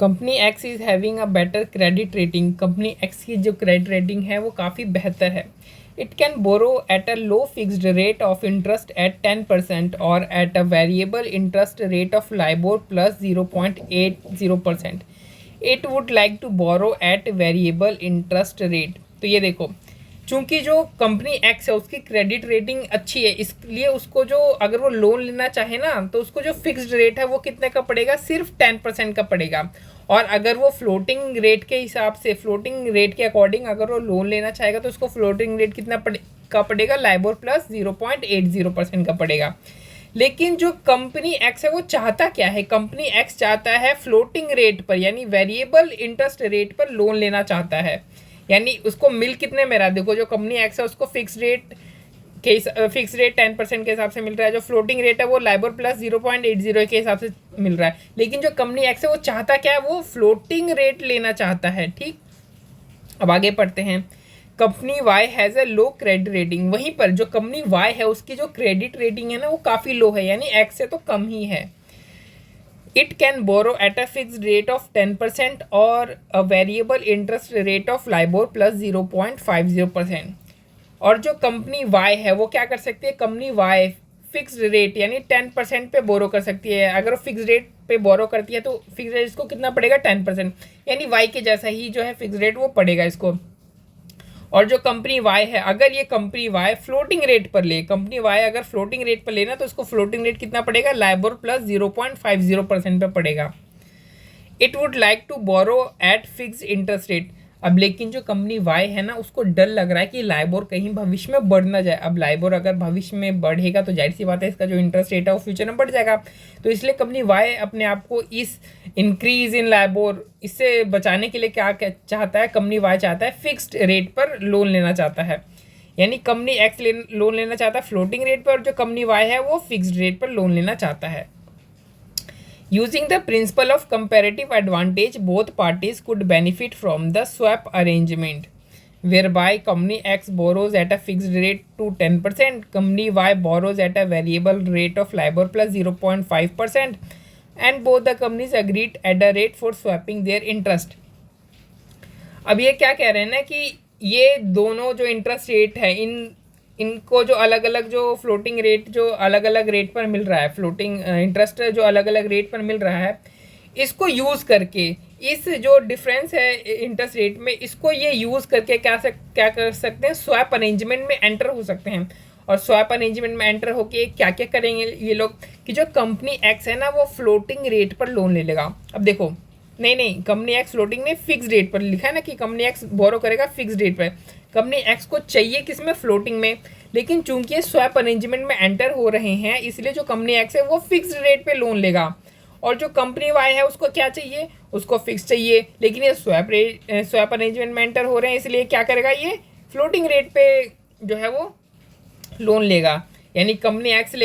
Company X is having a better credit rating. Company X की जो credit rating है वो काफ़ी बेहतर है। It can borrow at a low fixed rate of interest at 10% और at a variable interest rate of LIBOR plus 0.80%। It would like to borrow at variable interest rate. तो ये देखो, चूंकि जो कंपनी एक्स है उसकी क्रेडिट रेटिंग अच्छी है, इसलिए उसको जो अगर वो लोन लेना चाहे ना तो उसको जो फिक्स्ड रेट है वो कितने का पड़ेगा, सिर्फ 10% का पड़ेगा। और अगर वो फ्लोटिंग रेट के हिसाब से, फ्लोटिंग रेट के अकॉर्डिंग अगर वो लोन लेना चाहेगा तो उसको फ्लोटिंग रेट कितना का पड़ेगा, लाइबोर प्लस 0.80% का पड़ेगा। लेकिन जो कंपनी एक्स है वो चाहता क्या है, कंपनी एक्स चाहता है फ्लोटिंग रेट पर यानी वेरिएबल इंटरेस्ट रेट पर लोन लेना चाहता है। यानी उसको मिल कितने में रहा, देखो जो कंपनी एक्स है उसको फिक्स रेट 10% के हिसाब से मिल रहा है, जो फ्लोटिंग रेट है वो लाइबोर प्लस 0.80 के हिसाब से मिल रहा है। लेकिन जो कंपनी एक्स है वो चाहता क्या है, वो फ्लोटिंग रेट लेना चाहता है। ठीक, अब आगे पढ़ते हैं। Company Y has a low credit rating. वहीं पर जो कंपनी वाई है उसकी जो क्रेडिट रेटिंग है ना वो काफ़ी लो है, यानी एक्स से तो कम ही है। It can borrow at a fixed rate of 10% or a variable interest rate of LIBOR plus 0.50%। और जो कंपनी वाई है वो क्या कर सकती है, कंपनी वाई फिक्स्ड रेट यानी 10% पे बोरो कर सकती है। अगर वो फिक्स रेट पे बोरो करती है तो फिक्स रेट इसको कितना पड़ेगा, 10%, यानी वाई के जैसा ही जो है फिक्स रेट वो पड़ेगा इसको। और जो कंपनी वाई है, अगर ये कंपनी वाई फ्लोटिंग रेट पर ले, कंपनी वाई अगर फ्लोटिंग रेट पर लेना तो उसको फ्लोटिंग रेट कितना पड़ेगा, लाइबोर प्लस 0.50% पे पड़ेगा। It would like to borrow at fix interest rate. अब लेकिन जो कंपनी वाई है ना उसको डर लग रहा है कि लाइबोर कहीं भविष्य में बढ़ ना जाए। अब लाइबोर अगर भविष्य में बढ़ेगा तो जाहिर सी बात है इसका जो इंटरेस्ट रेट है वो फ्यूचर में बढ़ जाएगा। तो इसलिए कंपनी वाई अपने आप को इस इंक्रीज इन लाइबोर इससे बचाने के लिए क्या चाहता है, कंपनी वाई चाहता है फिक्स्ड रेट पर लोन लेना चाहता है। यानी कंपनी एक्स लोन लेना चाहता है फ्लोटिंग रेट पर और जो कंपनी वाई है वो फिक्स्ड रेट पर लोन लेना चाहता है। Using the principle of comparative advantage, both parties could benefit from the swap arrangement, whereby company X borrows at a fixed rate to 10%, company Y borrows at a variable rate of LIBOR plus 0.5%, and both the companies agreed at a rate for swapping their interest। अब ये क्या कह रहे हैं ना कि ये दोनों जो इंटरेस्ट रेट है इनको जो अलग अलग जो फ्लोटिंग रेट जो अलग अलग रेट पर मिल रहा है, फ्लोटिंग इंटरेस्ट जो अलग अलग रेट पर मिल रहा है, इसको यूज़ करके इस जो डिफरेंस है इंटरेस्ट रेट में, इसको ये यूज़ करके क्या कर सकते हैं, स्वैप अरेंजमेंट में एंटर हो सकते हैं। और स्वैप अरेंजमेंट में एंटर होके क्या क्या करेंगे ये लोग कि जो कंपनी एक्स है ना वो फ्लोटिंग रेट पर लोन ले लेगा। अब देखो, नहीं, कंपनी एक्स फ्लोटिंग नहीं, फिक्स रेट पर लिखा है ना कि कंपनी एक्स बोरो करेगा फिक्स रेट पर। कंपनी एक्स को चाहिए किस में, फ्लोटिंग में। लेकिन चूंकि ये स्वैप अरेंजमेंट में एंटर हो रहे हैं इसलिए जो कंपनी एक्स है वो फिक्स रेट पे लोन लेगा। और जो कंपनी वाई है उसको क्या चाहिए, उसको फिक्स चाहिए। लेकिन ये स्वैप अरेंजमेंट में एंटर हो रहे हैं इसलिए क्या करेगा, ये फ्लोटिंग रेट पे जो है वो लोन लेगा। यानी कंपनी एक्स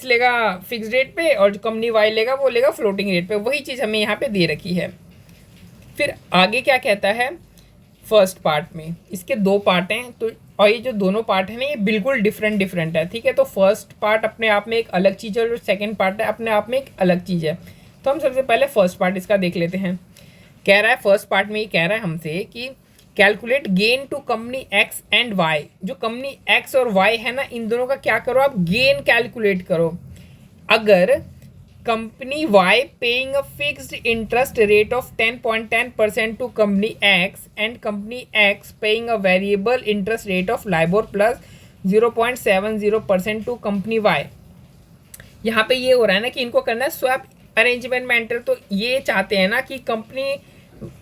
लेगा फिक्स रेट पे और जो कंपनी वाई लेगा वो लेगा फ्लोटिंग रेट पे। वही चीज़ हमें यहाँ पे दे रखी है। फिर आगे क्या कहता है, फर्स्ट पार्ट में इसके दो पार्ट हैं तो, और ये जो दोनों पार्ट हैं ना ये बिल्कुल डिफरेंट है। ठीक है, तो फर्स्ट पार्ट अपने आप में एक अलग चीज़ है और जो सेकेंड पार्ट है अपने आप में एक अलग चीज़ है। तो हम सबसे पहले फर्स्ट पार्ट इसका देख लेते हैं। कह रहा है फर्स्ट पार्ट में ये कह रहा है हमसे कि calculate gain to company X and Y. जो कंपनी एक्स और वाई है ना इन दोनों का क्या करो, आप गेन कैलकुलेट करो। अगर company Y paying a fixed interest rate of 10.10% to company X and company X paying a variable interest rate of LIBOR plus 0.70% to company Y। यहाँ पे ये हो रहा है ना कि इनको करना है स्वैप अरेंजमेंट में एंटर। तो ये चाहते हैं ना कि कंपनी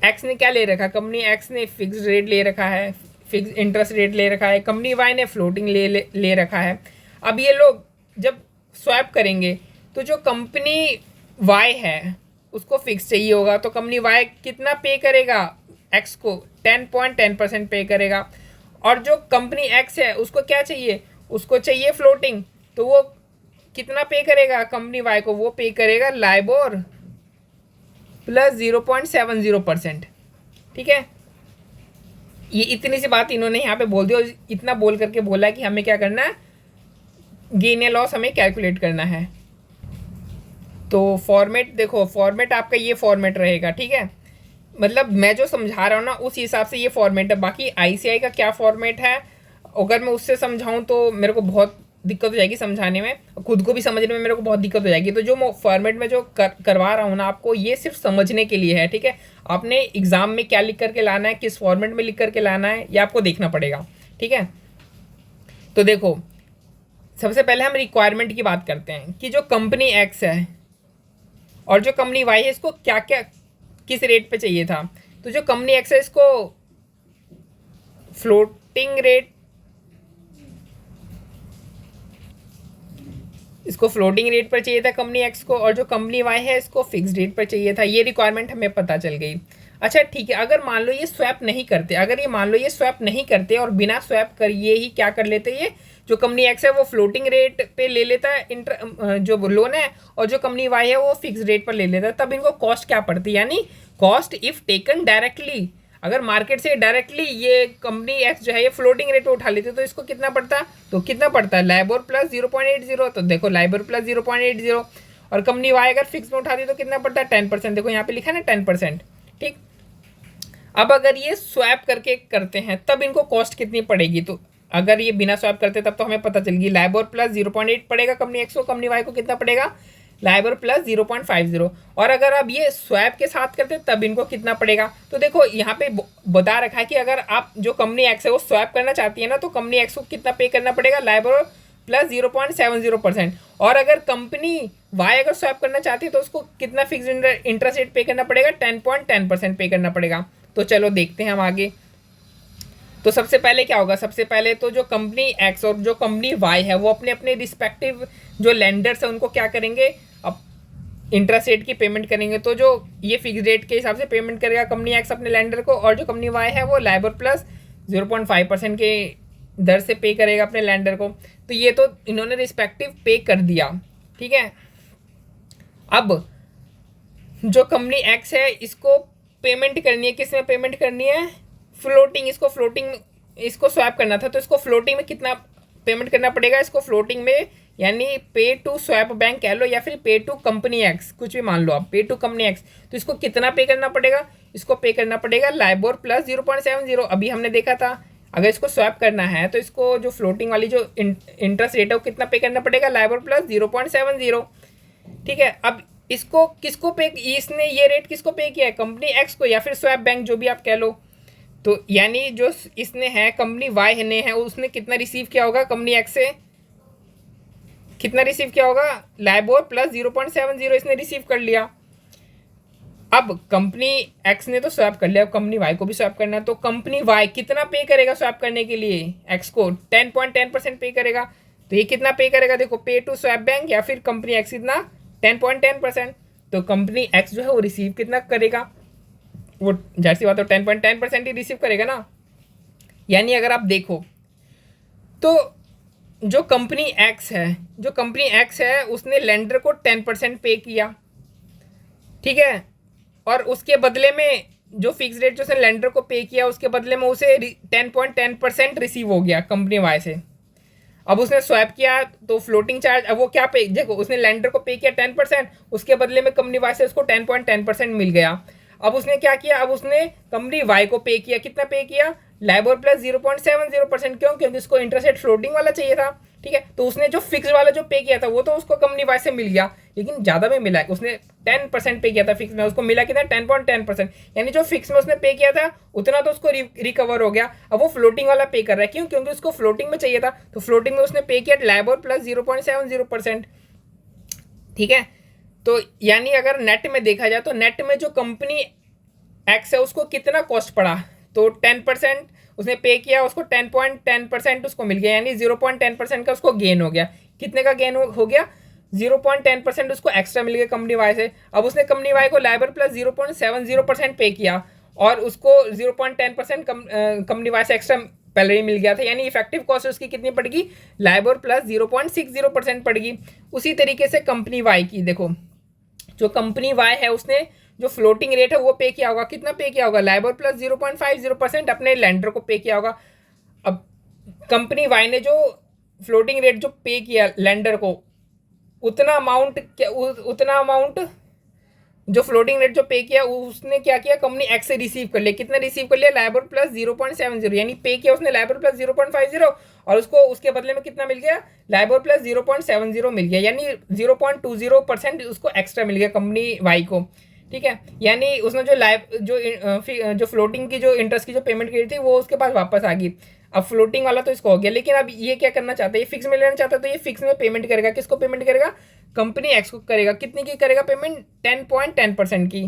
एक्स ने क्या ले रखा है, कंपनी एक्स ने फिक्स रेट ले रखा है, फिक्स इंटरेस्ट रेट ले रखा है, कंपनी वाई ने फ्लोटिंग ले रखा है। अब ये लोग जब स्वैप करेंगे तो जो कंपनी वाई है उसको फिक्स चाहिए होगा तो कंपनी वाई कितना पे करेगा, एक्स को 10.10% पे करेगा। और जो कंपनी एक्स है उसको क्या चाहिए, उसको चाहिए फ्लोटिंग, तो वो कितना पे करेगा कंपनी वाई को, वो पे करेगा लाइबोर प्लस 0.70%। ठीक है, ये इतनी सी बात इन्होंने यहाँ पे बोल दी और इतना बोल करके बोला है कि हमें क्या करना है, गेन या लॉस हमें कैलकुलेट करना है। तो फॉर्मेट देखो, फॉर्मेट आपका ये फॉर्मेट रहेगा, ठीक है। मतलब मैं जो समझा रहा हूँ ना उस हिसाब से ये फॉर्मेट है। बाकी आईसीआई का क्या फॉर्मेट है, अगर मैं उससे समझाऊँ तो मेरे को बहुत दिक्कत हो जाएगी समझाने में, खुद को भी समझने में मेरे को बहुत दिक्कत हो जाएगी। तो जो फॉर्मेट में जो करवा रहा हूँ ना आपको, ये सिर्फ समझने के लिए है, ठीक है। आपने एग्जाम में क्या लिख करके लाना है, किस फॉर्मेट में लिख करके लाना है, ये आपको देखना पड़ेगा, ठीक है। तो देखो, सबसे पहले हम रिक्वायरमेंट की बात करते हैं कि जो कंपनी एक्स है और जो कंपनी वाई है, इसको क्या क्या किस रेट पे चाहिए था। तो जो कंपनी एक्स है इसको फ्लोटिंग रेट, इसको फ्लोटिंग रेट पर चाहिए था कंपनी एक्स को, और जो कंपनी वाई है इसको फिक्स रेट पर चाहिए था। ये रिक्वायरमेंट हमें पता चल गई। अच्छा ठीक है, अगर मान लो ये स्वैप नहीं करते, अगर ये मान लो ये स्वैप नहीं करते और बिना स्वैप करिए ही क्या कर लेते, ये जो कंपनी एक्स है वो फ्लोटिंग रेट पे ले लेता है जो लोन है, और जो कंपनी वाई है वो फिक्स रेट पर ले लेता है, तब इनको कॉस्ट क्या पड़ती है, यानी कॉस्ट इफ टेकन डायरेक्टली, अगर मार्केट से डायरेक्टली ये कंपनी एक्स जो है ये फ्लोटिंग रेट पे उठा लेती है तो इसको कितना पड़ता है, तो कितना पड़ता है लाइबोर प्लस 0.80। तो देखो लाइबोर प्लस 0.80, और कंपनी वाई अगर फिक्स में उठाती तो कितना पड़ता है 10%। देखो यहाँ पे लिखा है ना 10%, ठीक। अब अगर ये स्वैप करके करते हैं तब इनको कॉस्ट कितनी पड़ेगी, तो अगर ये बिना स्वैप करते तब तो हमें पता चल गई लाइबोर प्लस 0.8 पड़ेगा कंपनी एक्स को, कंपनी वाई को कितना पड़ेगा लाइबोर प्लस 0.50। और अगर अब ये स्वैप के साथ करते तब इनको कितना पड़ेगा, तो देखो यहाँ पे बता रखा है कि अगर आप जो कंपनी एक्स है वो स्वैप करना चाहती है ना, तो कंपनी एक्स को कितना पे करना पड़ेगा लाइबोर प्लस 0.70%। और अगर कंपनी वाई अगर स्वैप करना चाहती है तो उसको कितना फिक्स इंटरेस्ट रेट पे करना पड़ेगा 10.10% पे करना पड़ेगा। तो चलो देखते हैं हम आगे। तो सबसे पहले क्या होगा, सबसे पहले तो जो कंपनी एक्स और जो कंपनी वाई है वो अपने अपने रिस्पेक्टिव जो लेंडर्स है उनको क्या करेंगे, अब इंटरेस्ट रेट की पेमेंट करेंगे। तो जो ये फिक्स रेट के हिसाब से पेमेंट करेगा कंपनी एक्स अपने लेंडर को, और जो कंपनी वाई है वो लाइबोर प्लस 0.5% के दर से पे करेगा अपने लेंडर को। तो ये तो इन्होंने रिस्पेक्टिव पे कर दिया, ठीक है। अब जो कंपनी एक्स है इसको पेमेंट करनी है, किस में पेमेंट करनी है, फ्लोटिंग। इसको फ्लोटिंग, इसको स्वैप करना था तो इसको फ्लोटिंग में कितना पेमेंट करना पड़ेगा, इसको फ्लोटिंग में यानी पे टू स्वैप बैंक कह लो या फिर पे टू कंपनी एक्स, कुछ भी मान लो आप, पे टू कंपनी एक्स। तो इसको कितना पे करना पड़ेगा, इसको पे करना पड़ेगा लाइबोर प्लस 0.70। अभी हमने देखा था अगर इसको स्वैप करना है तो इसको जो फ्लोटिंग वाली जो इंटरेस्ट रेट है वो कितना पे करना पड़ेगा लाइबोर प्लस 0.70, ठीक है। अब इसको किसको पे, इसने ये रेट किसको पे किया है, कंपनी एक्स को या फिर स्वैप बैंक जो भी आप कह लो। तो यानी जो इसने है कंपनी वाई ने है उसने कितना रिसीव किया होगा कंपनी एक्स से, कितना रिसीव किया होगा लाइबोर प्लस 0.70 इसने रिसीव कर लिया। अब कंपनी एक्स ने तो स्वैप कर लिया, अब कंपनी वाई को भी स्वैप करना है, तो कंपनी वाई कितना पे करेगा स्वैप करने के लिए एक्स को, 10.10% पे करेगा। तो ये कितना पे करेगा, देखो पे टू स्वैप बैंक या फिर कंपनी एक्स कितना 10.10%। तो कंपनी एक्स जो है वो रिसीव कितना करेगा, वो जाहिर सी बात है 10.10% ही रिसीव करेगा ना। यानी अगर आप देखो तो जो कंपनी एक्स है, जो कंपनी एक्स है उसने लेंडर को 10% पे किया, ठीक है। और उसके बदले में जो फिक्स रेट जो उसने लेंडर को पे किया उसके बदले में उसे 10.10% रिसीव हो गया कंपनी वाई से। अब उसने स्वैप किया तो फ्लोटिंग चार्ज, अब वो क्या पे, देखो उसने लेंडर को पे किया 10%, उसके बदले में कंपनी वाई से उसको 10.10% मिल गया। अब उसने क्या किया, अब उसने कंपनी वाई को पे किया, कितना पे किया लाइबोर प्लस 0.70%। क्यों, क्योंकि उसको इंटरेस्ट रेट फ्लोटिंग वाला चाहिए था, ठीक है। तो उसने जो फिक्स वाला जो पे किया था वो तो उसको कंपनी वाई से मिल गया, लेकिन ज़्यादा में मिला, उसने 10% पे किया था फिक्स में, उसको मिला कितना 10.10%। यानी जो फिक्स में उसने पे किया था उतना तो उसको रिकवर हो गया। अब वो फ्लोटिंग वाला पे कर रहा है, क्यों, क्योंकि उसको फ्लोटिंग में चाहिए था, तो फ्लोटिंग में उसने पे किया लाइबोर प्लस 0.70%, ठीक है। तो यानी अगर नेट में देखा जाए तो नेट में जो कंपनी एक्स है उसको कितना कॉस्ट पड़ा, तो 10% उसने पे किया, उसको 10.10% उसको मिल गया, यानी 0.10% का उसको गेन हो गया। कितने का गेन हो गया, 0.10% उसको एक्स्ट्रा मिल गया कंपनी वाई से। अब उसने कंपनी वाई को लाइबोर प्लस 0.70% पे किया और उसको 0.10% कंपनी वाई से एक्स्ट्रा पहले ही मिल गया था, यानी इफेक्टिव कॉस्ट उसकी कितनी पड़ेगी लाइबोर प्लस 0.60% पड़ेगी। उसी तरीके से कंपनी वाई की देखो, जो कंपनी वाई है उसने जो फ्लोटिंग रेट है वो पे किया होगा, कितना पे किया होगा लाइबोर प्लस 0.50% अपने लेंडर को पे किया होगा। अब कंपनी वाई ने जो फ्लोटिंग रेट जो पे किया लेंडर को उतना अमाउंट क्या उतना अमाउंट जो फ्लोटिंग रेट जो पे किया उसने क्या किया, कंपनी एक्स से रिसीव कर लिया। कितना रिसीव कर लिया, लाइबर प्लस 0.70, यानी पे किया उसने लाइबर प्लस 0.50 और उसको उसके बदले में कितना मिल गया, लाइबर प्लस 0.70 मिल गया, यानी 0.20% उसको एक्स्ट्रा मिल गया कंपनी वाई को। ठीक है, यानी उसने जो फ्लोटिंग की जो इंटरेस्ट की जो पेमेंट की थी वो उसके पास वापस आ गई। अब फ्लोटिंग वाला तो इसको हो गया, लेकिन अब ये क्या करना चाहता है, ये फिक्स में लेना चाहता है, तो ये फिक्स में पेमेंट करेगा। किसको पेमेंट करेगा, कंपनी एक्स को करेगा। कितने की करेगा पेमेंट, 10.10% की।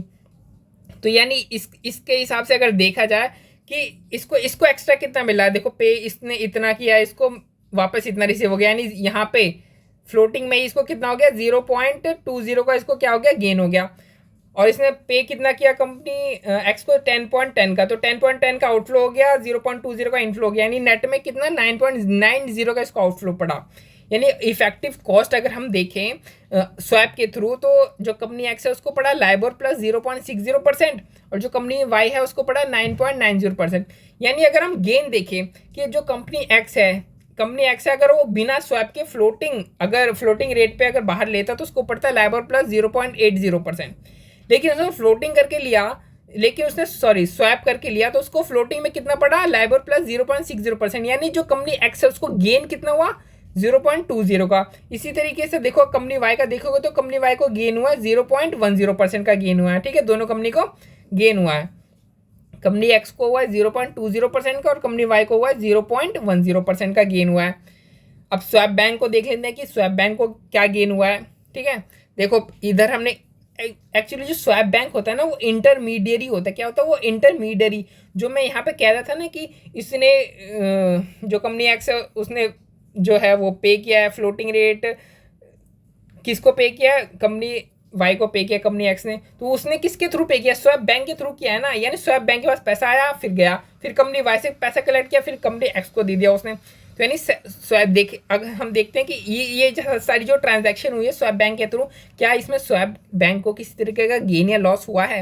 तो यानी इसके हिसाब से अगर देखा जाए कि इसको इसको एक्स्ट्रा कितना मिला, देखो पे इसने इतना किया, इसको वापस इतना रिसीव हो गया, यानी यहाँ पे फ्लोटिंग में इसको कितना हो गया, 0.20 का इसको क्या हो गया, गेन हो गया। और इसने पे कितना किया कंपनी एक्स को, 10.10 का, तो 10.10 का आउटफ्लो हो गया, 0.20 का इनफ्लो हो गया, यानी नेट में कितना 9.90 का इसको आउटफ्लो पड़ा। यानी इफेक्टिव कॉस्ट अगर हम देखें स्वैप के थ्रू, तो जो कंपनी एक्स है उसको पड़ा लाइबर प्लस 0.60% और जो कंपनी वाई है उसको पड़ा 9.90%। यानी अगर हम गेन देखें कि जो कंपनी एक्स है अगर वो बिना स्वैप के फ्लोटिंग रेट पे अगर बाहर लेता तो उसको पड़ता है लाइबर प्लस 0.80%। लेकिन उसने फ्लोटिंग करके लिया, स्वैप करके लिया, तो उसको फ्लोटिंग में कितना पड़ा, लाइबर प्लस 0.60%, यानी जो कंपनी एक्स है उसको गेन कितना हुआ, 0.20 का। इसी तरीके से देखो कंपनी वाई का देखोगे तो कंपनी वाई को गेन हुआ है 0.10% का गेन हुआ है। ठीक है, दोनों कंपनी को गेन हुआ है, कंपनी एक्स को हुआ है 0.20% का और कंपनी वाई को हुआ है 0.10% का गेन हुआ है। अब स्वैप बैंक को देख लेते हैं कि स्वैप बैंक को क्या गेन हुआ है। ठीक है, देखो इधर हमने एक्चुअली जो स्वैप बैंक होता है ना वो इंटरमीडियरी होता है। क्या होता है वो इंटरमीडियरी, जो मैं यहाँ पे कह रहा था ना कि इसने जो कंपनी एक्स है उसने जो है वो पे किया है फ्लोटिंग रेट, किसको पे किया है, कंपनी वाई को पे किया कंपनी एक्स ने, तो उसने किसके थ्रू पे किया, स्वैप बैंक के थ्रू किया है ना। यानी स्वैप बैंक के पास पैसा आया, फिर गया, फिर कंपनी वाई से पैसा कलेक्ट किया, फिर कंपनी एक्स को दे दिया उसने। तो यानी स्वैप अगर हम देखते हैं कि ये सारी जो ट्रांजैक्शन हुई है स्वैप बैंक के थ्रू, क्या इसमें स्वैप बैंक को किसी तरीके का गेन या लॉस हुआ है।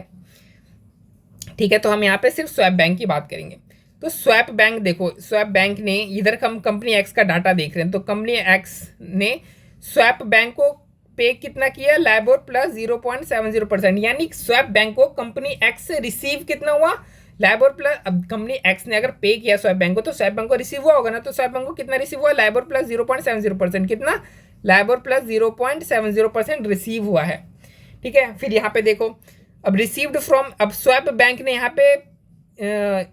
ठीक है, तो हम यहाँ पे सिर्फ स्वैप बैंक की बात करेंगे। तो स्वैप बैंक देखो, स्वैप बैंक ने इधर हम कंपनी एक्स का डाटा देख रहे हैं, तो कंपनी एक्स ने स्वैप बैंक को पे कितना किया, लाइबर प्लस 0.70%, यानी स्वैप बैंक को कंपनी एक्स से रिसीव कितना हुआ, लाइबर प्लस। अब कंपनी एक्स ने अगर पे किया स्वैप बैंक को तो स्वैप बैंक को रिसीव हुआ होगा ना, तो स्वैप बैंक को कितना रिसीव हुआ, लाइबर प्लस 0.70%, कितना, लाइबर प्लस 0.70% रिसीव हुआ है। ठीक है, फिर यहाँ पे देखो अब रिसीव्ड फ्रॉम, अब स्वैप बैंक ने यहाँ पे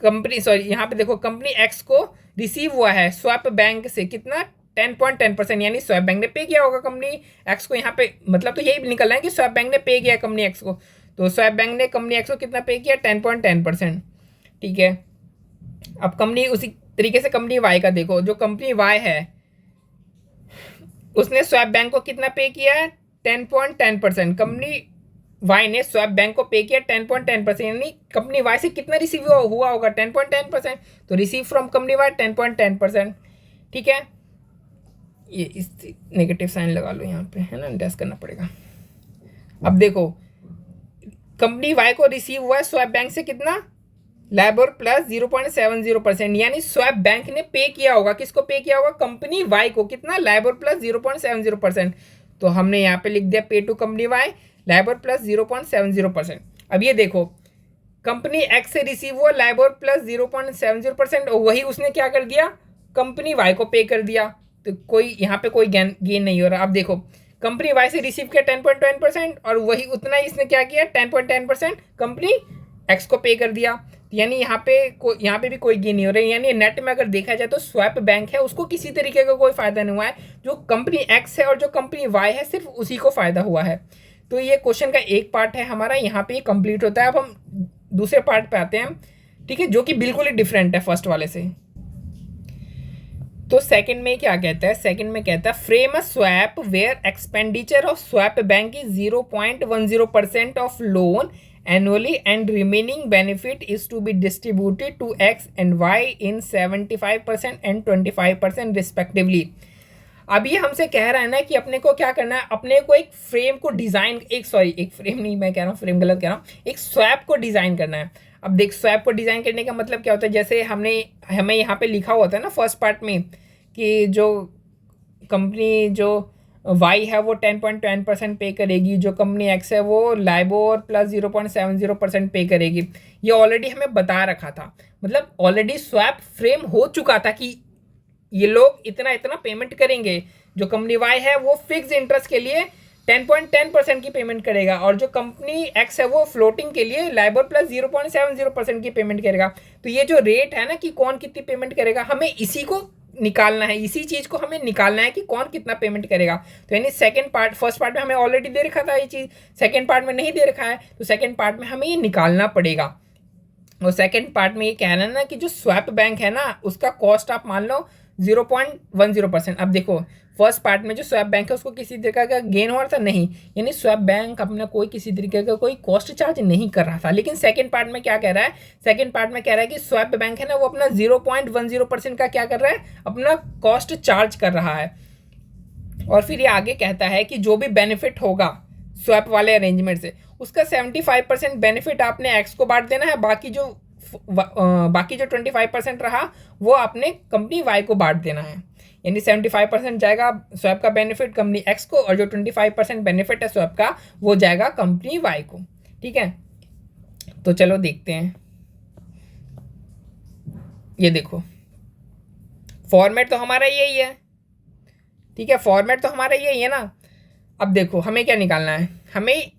यहाँ पे देखो कंपनी एक्स को रिसीव हुआ है स्वैप बैंक से कितना, 10.10%, यानी स्वैप बैंक ने पे किया होगा कंपनी एक्स को। यहाँ पे मतलब तो यही निकल रहा है कि स्वैप बैंक ने पे किया कंपनी एक्स को, तो स्वैप बैंक ने कंपनी एक्स को कितना पे किया, 10.10%। ठीक है, अब कंपनी उसी तरीके से कंपनी वाई का देखो, जो कंपनी वाई है उसने स्वैप बैंक को कितना पे किया है, 10.10%। कंपनी वाई ने स्वैप बैंक को पे किया 10.10%, यानी कंपनी वाई से कितना रिसीव हुआ होगा, 10.10%, तो रिसीव फ्रॉम कंपनी वाई 10.10%। ठीक है, ये इस नेगेटिव साइन लगा लो यहाँ पे, है ना, डैश करना पड़ेगा। अब देखो कंपनी वाई को रिसीव हुआ है स्वैप बैंक से कितना, लाइबर प्लस 0.70%, यानी स्वैप बैंक ने पे किया होगा, किसको पे किया होगा, कंपनी वाई को, कितना, लाइबर प्लस 0.70%। तो हमने यहाँ पे लिख दिया pay to company Y LIBOR plus 0.70%। अब ये देखो कंपनी एक्स से रिसीव हुआ लाइबर प्लस 0.70% और वही उसने क्या कर दिया, कंपनी वाई को पे कर दिया, तो कोई यहाँ पे कोई गेन नहीं हो रहा। अब देखो कंपनी वाई से रिसीव किया 10.10% और वही उतना ही इसने क्या किया, 10.10% कंपनी एक्स को पे कर दिया, यानी यहाँ पे भी कोई गेन नहीं हो रहा है। यानी नेट में अगर देखा जाए तो स्वैप बैंक है उसको किसी तरीके का कोई फ़ायदा नहीं हुआ है, जो कंपनी एक्स है और जो कंपनी वाई है सिर्फ उसी को फ़ायदा हुआ है। तो ये क्वेश्चन का एक पार्ट है हमारा, यहाँ पे कंप्लीट होता है। अब हम दूसरे पार्ट पे आते हैं, ठीक है, जो कि बिल्कुल ही डिफरेंट है फर्स्ट वाले से। तो सेकंड में क्या कहता है, सेकंड में कहता है frame a swap where expenditure of swap bank is 0.10% of loan annually and remaining benefit is to be distributed to X and Y in 75% and 25% respectively। अब ये हमसे कह रहा है ना कि अपने को क्या करना है, अपने को एक फ्रेम को डिज़ाइन, एक फ्रेम नहीं, मैं कह रहा हूँ फ्रेम गलत कह रहा हूँ, एक स्वैप को डिज़ाइन करना है। अब देख स्वैप को डिज़ाइन करने का मतलब क्या होता है, जैसे हमें यहाँ पे लिखा होता है ना फर्स्ट पार्ट में कि जो कंपनी जो वाई है वो 10.10% पे करेगी, जो कंपनी एक्स है वो लाइबोर प्लस 0.70% पे करेगी। ये ऑलरेडी हमें बता रखा था, मतलब ऑलरेडी स्वैप फ्रेम हो चुका था कि ये लोग इतना इतना पेमेंट करेंगे। जो कंपनी वाई है वो फिक्स इंटरेस्ट के लिए 10.10% की पेमेंट करेगा, और जो कंपनी एक्स है वो फ्लोटिंग के लिए लाइबोर प्लस 0.70% की पेमेंट करेगा। तो ये जो रेट है ना कि कौन कितनी पेमेंट करेगा, हमें इसी को निकालना है, इसी चीज़ को हमें निकालना है कि कौन कितना पेमेंट करेगा। तो यानी सेकंड पार्ट, फर्स्ट पार्ट में हमें ऑलरेडी दे रखा था ये चीज़, सेकंड पार्ट में नहीं दे रखा है, तो सेकंड पार्ट में हमें ये निकालना पड़ेगा। और सेकंड पार्ट में ये कहना है ना कि जो स्वैप बैंक है ना उसका कॉस्ट आप मान लो 0.10%। अब देखो फर्स्ट पार्ट में जो स्वैप बैंक है उसको किसी तरीके का गेन हो रहा था नहीं, यानी स्वैप बैंक अपना कोई किसी तरीके का कोई कॉस्ट चार्ज नहीं कर रहा था। लेकिन सेकंड पार्ट में क्या कह रहा है, सेकंड पार्ट में कह रहा है कि स्वैप बैंक है ना वो अपना 0.10% का क्या कर रहा है, अपना कॉस्ट चार्ज कर रहा है। और फिर ये आगे कहता है कि जो भी बेनिफिट होगा स्वैप वाले अरेंजमेंट से उसका 75% बेनिफिट आपने एक्स को बांट देना है, बाकी जो 25% रहा वो आपने कंपनी वाई को बांट देना है। यानी 75% जाएगा स्वैप का बेनिफिट कंपनी एक्स को, और जो 25% बेनिफिट है स्वैप का वो जाएगा कंपनी वाई को। ठीक है, तो चलो देखते हैं। ये देखो फॉर्मेट तो हमारा यही है, ठीक है, फॉर्मेट तो हमारा यही है ना। अब देखो हमें क्या निकालना है, हमें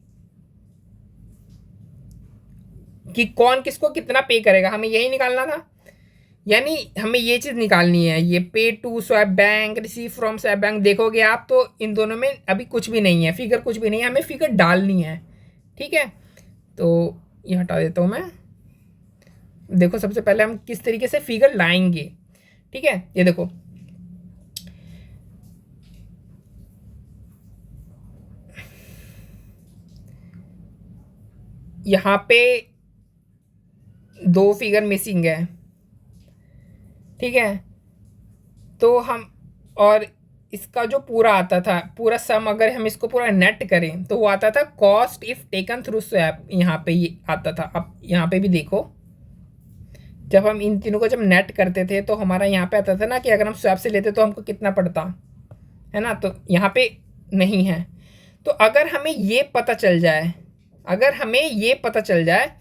कि कौन किसको कितना पे करेगा, हमें यही निकालना था। यानी हमें ये चीज़ निकालनी है, ये pay to swap bank, receive from swap bank. देखोगे आप तो इन दोनों में अभी कुछ भी नहीं है, फिगर कुछ भी नहीं है, हमें फिगर डालनी है। ठीक है, तो ये हटा देता हूँ मैं। देखो सबसे पहले हम किस तरीके से फिगर लाएंगे। ठीक है, ये देखो यहाँ पे दो फिगर मिसिंग है। ठीक है, तो हम, और इसका जो पूरा आता था पूरा सम, अगर हम इसको पूरा नेट करें तो वो आता था cost if taken through swap, यहाँ पे ये आता था। अब यहाँ पे भी देखो जब हम इन तीनों को जब नेट करते थे तो हमारा यहाँ पे आता था ना कि अगर हम स्वैप से लेते तो हमको कितना पड़ता है ना, तो यहाँ पे नहीं है। तो अगर हमें ये पता चल जाए, अगर हमें ये पता चल जाए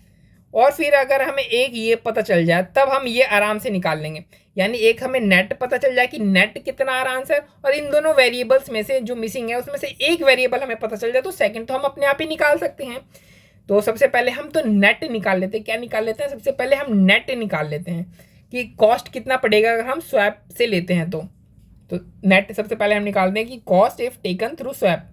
और फिर अगर हमें एक ये पता चल जाए तब हम ये आराम से निकाल लेंगे। यानी एक हमें नेट पता चल जाए कि नेट कितना आ रहा आंसर, और इन दोनों वेरिएबल्स में से जो मिसिंग है उसमें से एक वेरिएबल हमें पता चल जाए तो सेकंड तो हम अपने आप ही निकाल सकते हैं। तो सबसे पहले हम तो नेट निकाल लेते हैं। क्या निकाल लेते हैं, सबसे पहले हम नेट निकाल लेते हैं कि कॉस्ट कितना पड़ेगा अगर हम स्वैप से लेते हैं। तो नेट सबसे पहले हम निकालते हैं कि cost if taken through swap.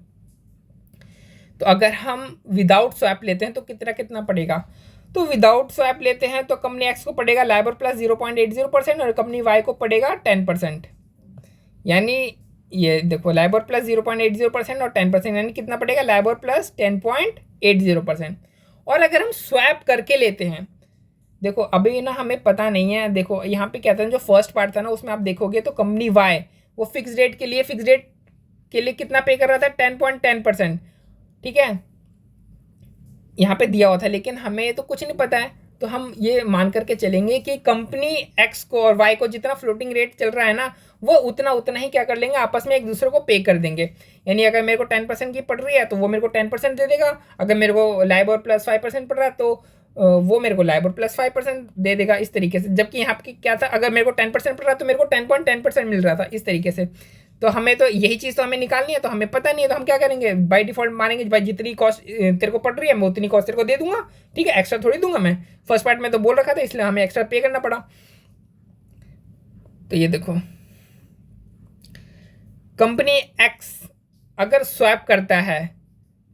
तो अगर हम विदाउट स्वैप लेते हैं तो कितना कितना पड़ेगा, तो विदाउट स्वैप लेते हैं तो कंपनी एक्स को पड़ेगा लाइबर प्लस 0.80% और कंपनी वाई को पड़ेगा 10%। यानी ये देखो लाइबर प्लस 0.80% और 10%, यानी कितना पड़ेगा, लाइबर प्लस 10.80%। और अगर हम स्वैप करके लेते हैं, देखो अभी ना हमें पता नहीं है। देखो यहाँ पे क्या था, जो फर्स्ट पार्ट था ना उसमें आप देखोगे तो कंपनी वाई वो फिक्स रेट के लिए कितना पे कर रहा था, 10.10%। ठीक है, यहाँ पे दिया हुआ था, लेकिन हमें तो कुछ नहीं पता है। तो हम ये मान करके चलेंगे कि कंपनी एक्स को और वाई को जितना फ्लोटिंग रेट चल रहा है ना वो उतना ही क्या कर लेंगे, आपस में एक दूसरे को पे कर देंगे। यानी अगर मेरे को 10% की पड़ रही है तो वो मेरे को 10% दे देगा, अगर मेरे को लाइबर प्लस 5% पड़ रहा है तो वो मेरे को लाइबर प्लस 5% दे देगा, इस तरीके से। जबकि यहाँ पे क्या था, अगर मेरे को 10% पड़ रहा है तो मेरे को 10.10% मिल रहा था, इस तरीके से। तो हमें तो यही चीज़ तो हमें निकालनी है, तो हमें पता नहीं है, तो हम क्या करेंगे, बाय डिफॉल्ट मानेंगे भाई जितनी कॉस्ट तेरे को पड़ रही है मैं उतनी कॉस्ट तेरे को दे दूंगा। ठीक है, एक्स्ट्रा थोड़ी दूंगा मैं, फर्स्ट पार्ट में तो बोल रखा था इसलिए हमें एक्स्ट्रा पे करना पड़ा। तो ये देखो कंपनी एक्स अगर स्वैप करता है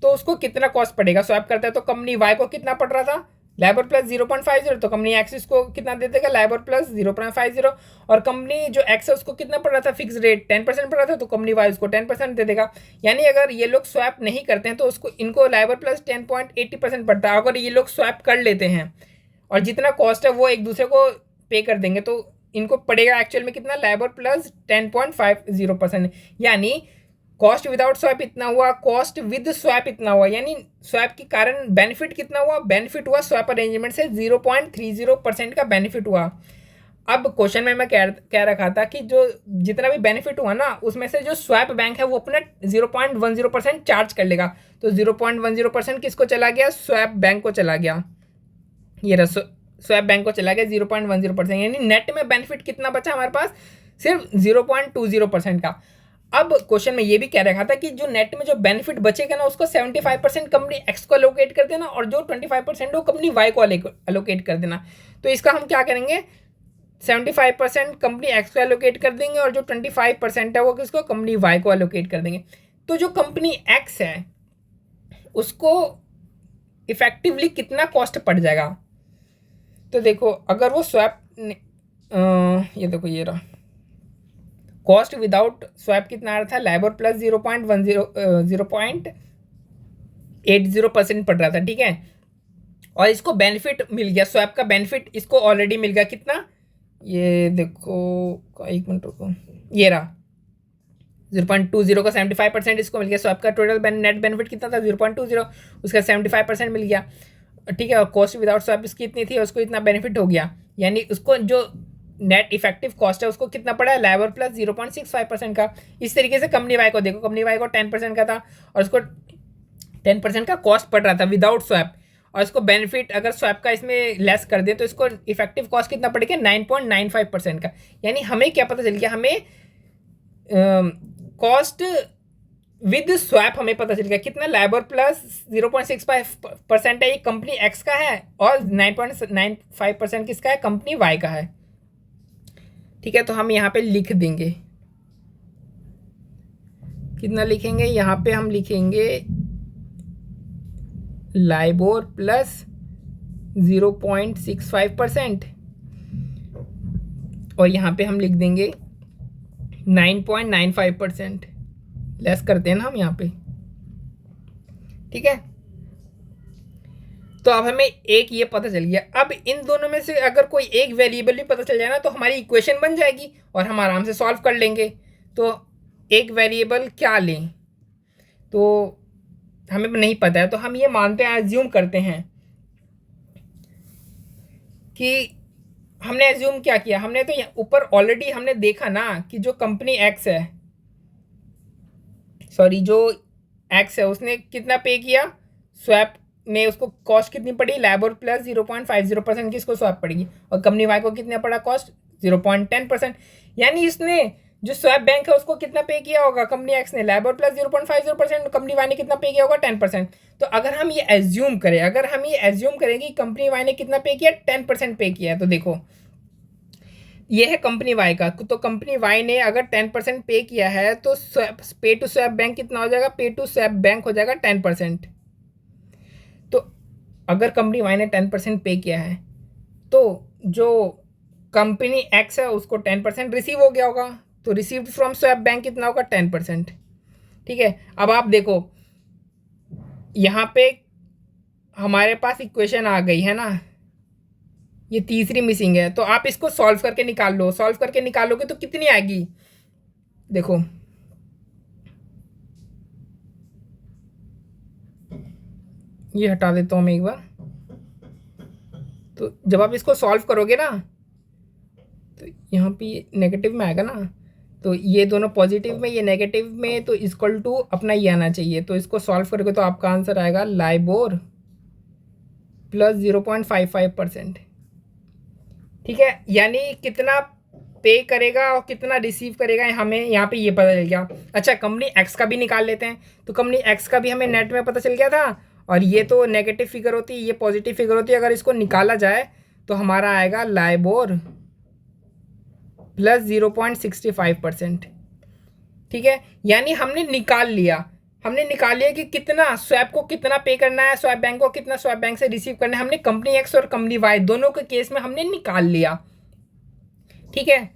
तो उसको कितना कॉस्ट पड़ेगा, स्वैप करता है तो कंपनी वाई को कितना पड़ रहा था, लाइबर प्लस 0.50, तो कंपनी एक्सिस को कितना दे देगा, लाइबर प्लस 0.50। और कंपनी जो एक्स है उसको कितना पड़ रहा था, फिक्स रेट 10% पड़ रहा था, तो कंपनी वाई उसको 10% दे देगा। यानी अगर ये लोग स्वैप नहीं करते हैं तो उसको इनको लाइबर प्लस 10.80% पड़ता है। अगर ये लोग स्वैप कर लेते हैं और जितना कॉस्ट है वो एक दूसरे को पे कर देंगे तो इनको पड़ेगा एक्चुअल में कितना, लाइबर प्लस 10.50%। यानी कॉस्ट विदाउट स्वैप इतना हुआ, कॉस्ट विद स्वैप इतना हुआ। यानी स्वैप के कारण बेनिफिट कितना हुआ, बेनिफिट हुआ स्वैप अरेंजमेंट से 0.30% का बेनिफिट हुआ। अब क्वेश्चन में मैं कह रखा था कि जो जितना भी बेनिफिट हुआ ना उसमें से जो स्वैप बैंक है वो अपना 0.10% चार्ज कर लेगा। तो 0.10% किसको चला गया? स्वैप बैंक को चला गया। ये रहा स्वैप बैंक को चला गया 0.10%, यानी नेट में बेनिफिट कितना बचा हमारे पास? सिर्फ 0.20% का। अब क्वेश्चन में ये भी कह रखा था कि जो नेट में जो बेनिफिट बचेगा ना उसको 75% कंपनी एक्स को अलोकेट कर देना और जो 25% वो कंपनी वाई को अलोकेट कर देना। तो इसका हम क्या करेंगे? 75% कंपनी एक्स को एलोकेट कर देंगे और जो 25% है वो किसको? कंपनी वाई को एलोकेट कर देंगे। तो जो कंपनी एक्स है उसको इफेक्टिवली कितना कॉस्ट पड़ जाएगा? तो देखो अगर वो स्वैप ये देखो ये रहा कॉस्ट विदाउट स्वैप कितना आ रहा था? लाइबोर प्लस 0.80% पड़ रहा था, ठीक है। और इसको बेनिफिट मिल गया, स्वैप का बेनिफिट इसको ऑलरेडी मिल गया। कितना? ये देखो एक मिनट रुको, ये रहा 0.20 का 75% इसको मिल गया। स्वैप का टोटल नेट बेनिफिट कितना था? 0.20, उसका 75% मिल गया, ठीक है। और कॉस्ट विदाउट स्वैप इसकी इतनी थी, उसको इतना बेनिफिट हो गया, यानी उसको जो नेट इफेक्टिव कॉस्ट है उसको कितना पड़ा है? लाइबोर प्लस 0.65% का। इस तरीके से कंपनी वाई को देखो, कंपनी वाई को 10% का था और उसको 10% का कॉस्ट पड़ रहा था विदाउट स्वैप, और इसको बेनिफिट अगर स्वैप का इसमें लेस कर दे तो इसको इफेक्टिव कॉस्ट कितना पड़ेगा? 9.95% का। यानी हमें क्या पता चल गया? हमें कॉस्ट विद स्वैप हमें पता चल गया कितना? लाइबोर प्लस 0.65% है, ये कंपनी एक्स का है, और 9.95% किसका है? कंपनी वाई का है, ठीक है। तो हम यहाँ पे लिख देंगे, कितना लिखेंगे? यहाँ पे हम लिखेंगे लाइबोर प्लस 0.65% और यहाँ पे हम लिख देंगे 9.95%। लेस करते हैं ना हम यहाँ पे, ठीक है। तो अब हमें एक ये पता चल गया। अब इन दोनों में से अगर कोई एक वेरिएबल भी पता चल जाए ना तो हमारी इक्वेशन बन जाएगी और हम आराम से सॉल्व कर लेंगे। तो एक वेरिएबल क्या लें? तो हमें नहीं पता है, तो हम ये मानते हैं, एज्यूम करते हैं कि हमने एज्यूम क्या किया? हमने तो ऊपर ऑलरेडी हमने देखा ना कि जो कंपनी एक्स है, सॉरी जो एक्स है, उसने कितना पे किया स्वैप में? उसको कॉस्ट कितनी पड़ी? लाइबोर प्लस 0.50% की इसको स्वैप पड़ेगी। और कंपनी वाई को कितना पड़ा कॉस्ट? 0.10%। यानी इसने जो स्वैप बैंक है उसको कितना पे किया होगा? कंपनी एक्स ने लाइबोर प्लस 0.50%, कंपनी वाई ने कितना पे किया होगा? 10%। तो अगर हम ये एज्यूम करें कि कंपनी वाई ने कितना पे किया? 10% पे किया है। तो देखो ये है कंपनी वाई का, तो कंपनी वाई ने अगर 10% पे किया है तो पे टू स्वैप बैंक कितना हो जाएगा? पे टू स्वैप बैंक हो जाएगा 10%। तो अगर कंपनी वाई ने 10% पे किया है तो जो कंपनी एक्स है उसको 10% रिसीव हो गया होगा। तो रिसीव्ड फ्रॉम स्वैप बैंक कितना होगा? 10%, ठीक है। अब आप देखो यहाँ पे हमारे पास इक्वेशन आ गई है ना, ये तीसरी मिसिंग है। तो आप इसको सॉल्व करके निकाल लो, सॉल्व करके निकालोगे तो कितनी आएगी? देखो ये हटा देता हूँ मैं एक बार। तो जब आप इसको सॉल्व करोगे ना तो यहाँ पे नेगेटिव में आएगा ना, तो ये दोनों पॉजिटिव में, ये नेगेटिव में, तो इक्वल टू अपना ये आना चाहिए। तो इसको सॉल्व करोगे तो आपका आंसर आएगा लाइबोर प्लस 0.55%, ठीक है। यानी कितना पे करेगा और कितना रिसीव करेगा हमें यहाँ पे ये पता चल गया। अच्छा कंपनी एक्स का भी निकाल लेते हैं। तो कंपनी एक्स का भी हमें नेट में पता चल गया था, और ये तो नेगेटिव फिगर होती है, ये पॉजिटिव फिगर होती है। अगर इसको निकाला जाए तो हमारा आएगा लाइबोर प्लस 0.65%, ठीक है। यानी हमने निकाल लिया कि कितना स्वैप को कितना पे करना है, स्वैप बैंक को कितना स्वैप बैंक से रिसीव करना है। हमने कंपनी एक्स और कंपनी वाई दोनों के केस में हमने निकाल लिया, ठीक है।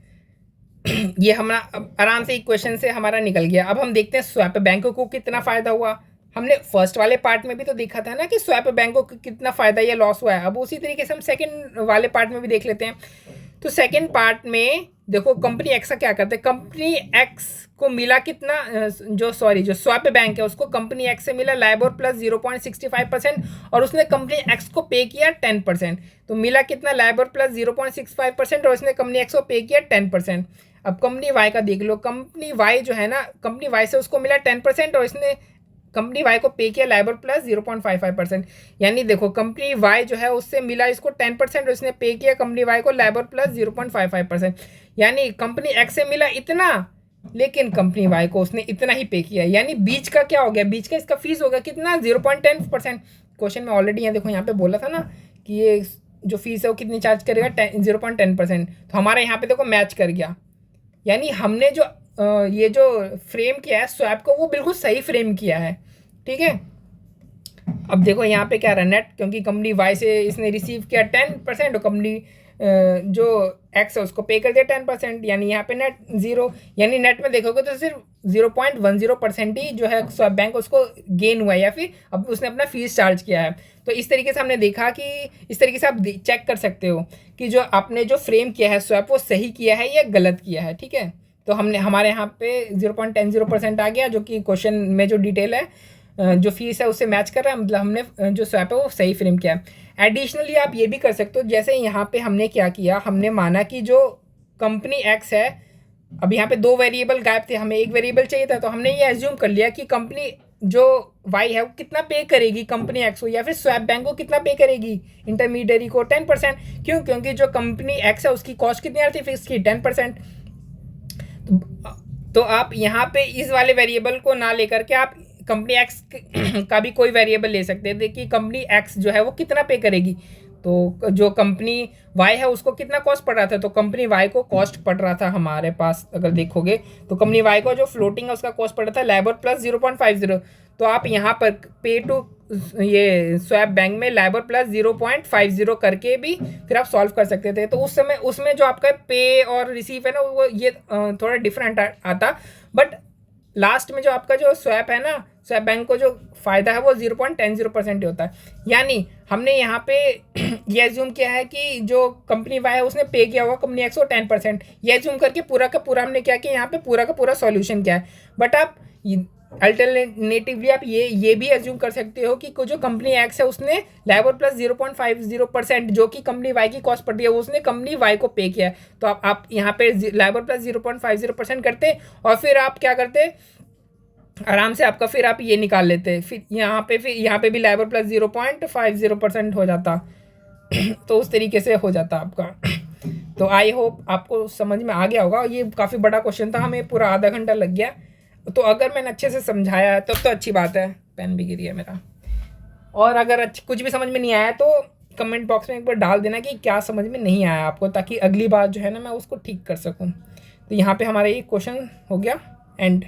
ये हमारा आराम से इक्वेशन से हमारा निकल गया। अब हम देखते हैं स्वैप बैंक को कितना फ़ायदा हुआ। हमने फर्स्ट वाले पार्ट में भी तो देखा था ना कि स्वैप बैंक को कितना फ़ायदा या लॉस हुआ है। अब उसी तरीके से हम सेकंड वाले पार्ट में भी देख लेते हैं। तो सेकेंड पार्ट में देखो कंपनी एक्स का क्या करते हैं, कंपनी एक्स को मिला कितना, जो स्वैप बैंक है उसको कंपनी एक्स से मिला लाइबोर प्लस 0.65% और उसने कंपनी एक्स को पे किया 10%। तो मिला कितना, लाइबोर प्लस 0.65% और उसने कंपनी एक्स को पे किया 10%। अब कंपनी वाई का देख लो, कंपनी वाई जो है ना, कंपनी वाई से उसको मिला 10% और इसने कंपनी वाई को पे किया लाइबोर प्लस 0.55%। यानी देखो कंपनी वाई जो है उससे मिला इसको 10% और इसने पे किया कंपनी वाई को लाइबोर प्लस 0.55%। यानी कंपनी एक्स से मिला इतना, लेकिन कंपनी वाई को उसने इतना ही पे किया। यानी बीच का क्या हो गया, बीच का इसका फीस हो गया कितना, 0.10%। क्वेश्चन में ऑलरेडी यहाँ देखो यहाँ पे बोला था ना कि ये जो फीस है वो कितनी चार्ज करेगा, 0.10%। तो हमारा यहाँ पे देखो मैच कर गया। यानी हमने जो ये जो फ्रेम किया है स्वैप को, वो बिल्कुल सही फ्रेम किया है, ठीक है। अब देखो यहाँ पे क्या रहा, नेट, क्योंकि कंपनी वाई से इसने रिसीव किया 10% और कंपनी जो एक्स है उसको पे कर दिया 10%, यानी यहाँ पे नेट 0। यानी नेट में देखोगे तो सिर्फ 0.10% ही जो है स्वैप बैंक उसको गेन हुआ है, या फिर अब उसने अपना फीस चार्ज किया है। तो इस तरीके से हमने देखा कि इस तरीके से आप चेक कर सकते हो कि जो आपने जो फ्रेम किया है स्वैप, वो सही किया है या गलत किया है, ठीक है। तो हमने हमारे यहाँ पे 0.10% आ गया, जो कि क्वेश्चन में जो डिटेल है, जो फीस है उससे मैच कर रहा है, मतलब हमने जो स्वैप है वो सही फ्रेम किया है। एडिशनली आप ये भी कर सकते हो, जैसे यहाँ पे हमने क्या किया, हमने माना कि जो कंपनी एक्स है, अब यहाँ पे दो वेरिएबल गायब थे, हमें एक वेरिएबल चाहिए था, तो हमने ये एज्यूम कर लिया कि कंपनी जो वाई है वो कितना पे करेगी कंपनी एक्स को, या फिर स्वैप बैंक को कितना पे करेगी इंटरमीडियरी को, 10%। क्यों, क्योंकि जो कंपनी एक्स है उसकी कॉस्ट कितनी आ रही थी फिक्स की, 10%। तो आप यहाँ पे इस वाले वेरिएबल को ना लेकर के आप कंपनी एक्स का भी कोई वेरिएबल ले सकते थे कि कंपनी एक्स जो है वो कितना पे करेगी। तो जो कंपनी वाई है उसको कितना कॉस्ट पड़ रहा था, तो कंपनी वाई को कॉस्ट पड़ रहा था हमारे पास, अगर देखोगे तो कंपनी वाई को जो फ्लोटिंग है उसका कॉस्ट पड़ रहा था लाइबोर प्लस 0.50। तो आप यहाँ पर पे टू ये स्वैप बैंक में लाइबोर प्लस 0.50 करके भी फिर आप सॉल्व कर सकते थे। तो उस समय उसमें जो आपका पे और रिसीव है ना, वो ये थोड़ा डिफरेंट आता, बट लास्ट में जो आपका जो स्वैप है ना, स्वैप बैंक को जो फ़ायदा है वो 0.10% ही होता है। यानी हमने यहाँ पे ये एज्यूम किया है कि जो कंपनी वाई है उसने पे किया होगा कंपनी एक्स को 10%, ये एज्यूम करके पूरा का पूरा हमने क्या किया, यहाँ पे पूरा का पूरा सॉल्यूशन किया है। बट आप अल्टरनेटिवली आप ये भी एज्यूम कर सकते हो कि जो कंपनी एक्स है उसने लाइबोर प्लस 0.50% जो कि कंपनी वाई की कॉस्ट पड़ती है वो उसने कंपनी वाई को पे किया है। तो आप यहाँ पे लाइबोर प्लस 0.50% करते और फिर आप क्या करते, आराम से आपका फिर आप ये निकाल लेते, फिर यहाँ पे भी लाइबोर प्लस 0.50% हो जाता। तो उस तरीके से हो जाता आपका। तो आई होप आपको समझ में आ गया होगा। ये काफ़ी बड़ा क्वेश्चन था, हमें पूरा आधा घंटा लग गया। तो अगर मैंने अच्छे से समझाया है तब तो अच्छी बात है। पेन भी गिरी है मेरा। और अगर कुछ भी समझ में नहीं आया तो कमेंट बॉक्स में एक बार डाल देना कि क्या समझ में नहीं आया आपको, ताकि अगली बार जो है ना मैं उसको ठीक कर सकूं। तो यहाँ पे हमारा ये क्वेश्चन हो गया एंड।